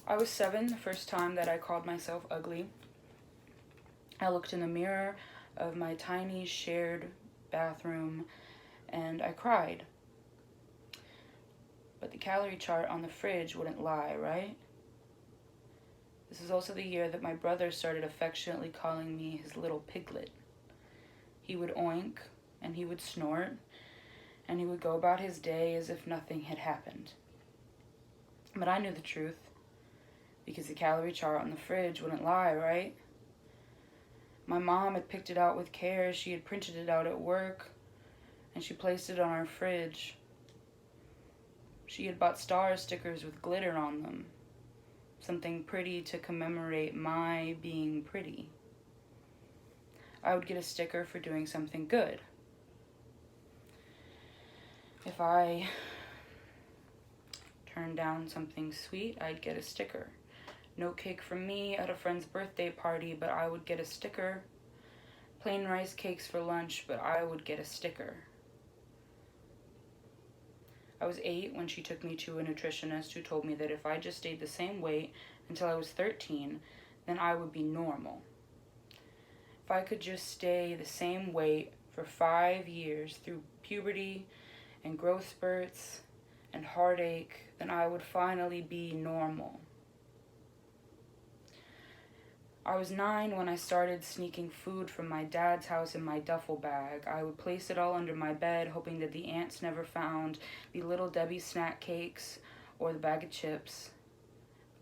I was 7 the first time that I called myself ugly. I looked in the mirror of my tiny shared bathroom and I cried. But the calorie chart on the fridge wouldn't lie, right? This is also the year that my brother started affectionately calling me his little piglet. He would oink and he would snort and he would go about his day as if nothing had happened. But I knew the truth, because the calorie chart on the fridge wouldn't lie, right? My mom had picked it out with care. She had printed it out at work, and she placed it on our fridge. She had bought star stickers with glitter on them, something pretty to commemorate my being pretty. I would get a sticker for doing something good. If I turned down something sweet, I'd get a sticker. No cake from me at a friend's birthday party, but I would get a sticker. Plain rice cakes for lunch, but I would get a sticker. I was 8 when she took me to a nutritionist who told me that if I just stayed the same weight until I was 13, then I would be normal. If I could just stay the same weight for 5 years through puberty and growth spurts and heartache, then I would finally be normal. I was 9 when I started sneaking food from my dad's house in my duffel bag. I would place it all under my bed, hoping that the ants never found the Little Debbie snack cakes, or the bag of chips,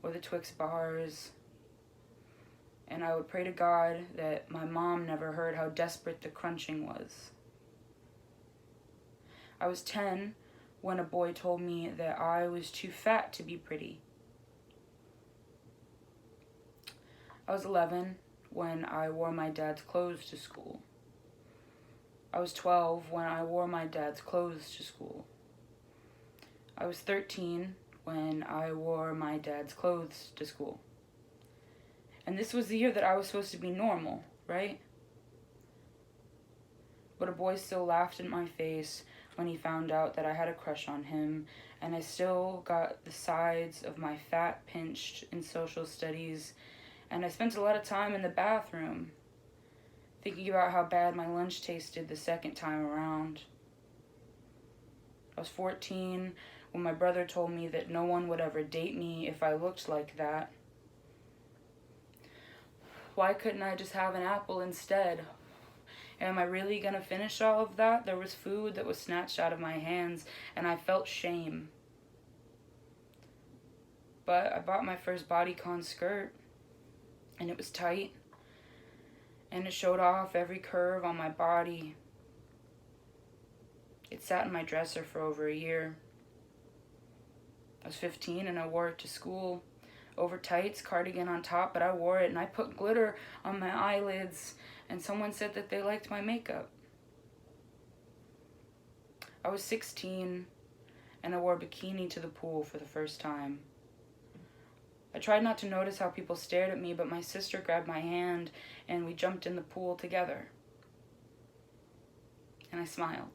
or the Twix bars. And I would pray to God that my mom never heard how desperate the crunching was. I was 10 when a boy told me that I was too fat to be pretty. I was 11 when I wore my dad's clothes to school. I was 12 when I wore my dad's clothes to school. I was 13 when I wore my dad's clothes to school. And this was the year that I was supposed to be normal, right? But a boy still laughed in my face when he found out that I had a crush on him, and I still got the sides of my fat pinched in social studies, and I spent a lot of time in the bathroom thinking about how bad my lunch tasted the second time around. I was 14 when my brother told me that no one would ever date me if I looked like that. Why couldn't I just have an apple instead? Am I really gonna finish all of that? There was food that was snatched out of my hands, and I felt shame. But I bought my first bodycon skirt, and it was tight, and it showed off every curve on my body. It sat in my dresser for over a year. I was 15 and I wore it to school. Over tights, cardigan on top, but I wore it, and I put glitter on my eyelids, and someone said that they liked my makeup. I was 16 and I wore a bikini to the pool for the first time. I tried not to notice how people stared at me, but my sister grabbed my hand and we jumped in the pool together. And I smiled.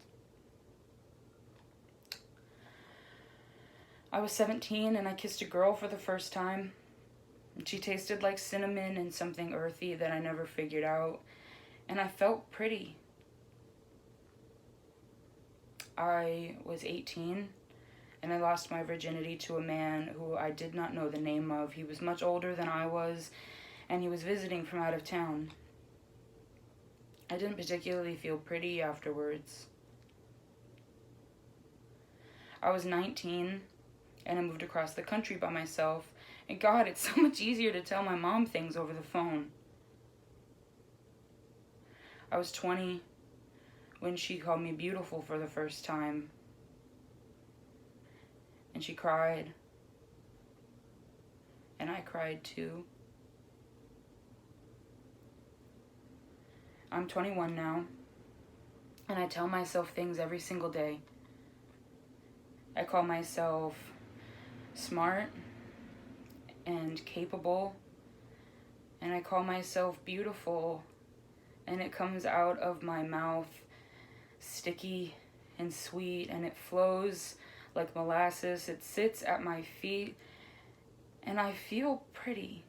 I was 17 and I kissed a girl for the first time. And she tasted like cinnamon and something earthy that I never figured out. And I felt pretty. I was 18 and I lost my virginity to a man who I did not know the name of. He was much older than I was, and he was visiting from out of town. I didn't particularly feel pretty afterwards. I was 19 and I moved across the country by myself, and God, it's so much easier to tell my mom things over the phone. I was 20 when she called me beautiful for the first time. And she cried. And I cried too. I'm 21 now, and I tell myself things every single day. I call myself smart and capable, and I call myself beautiful, and it comes out of my mouth sticky and sweet, and it flows like molasses. It sits at my feet And I feel pretty.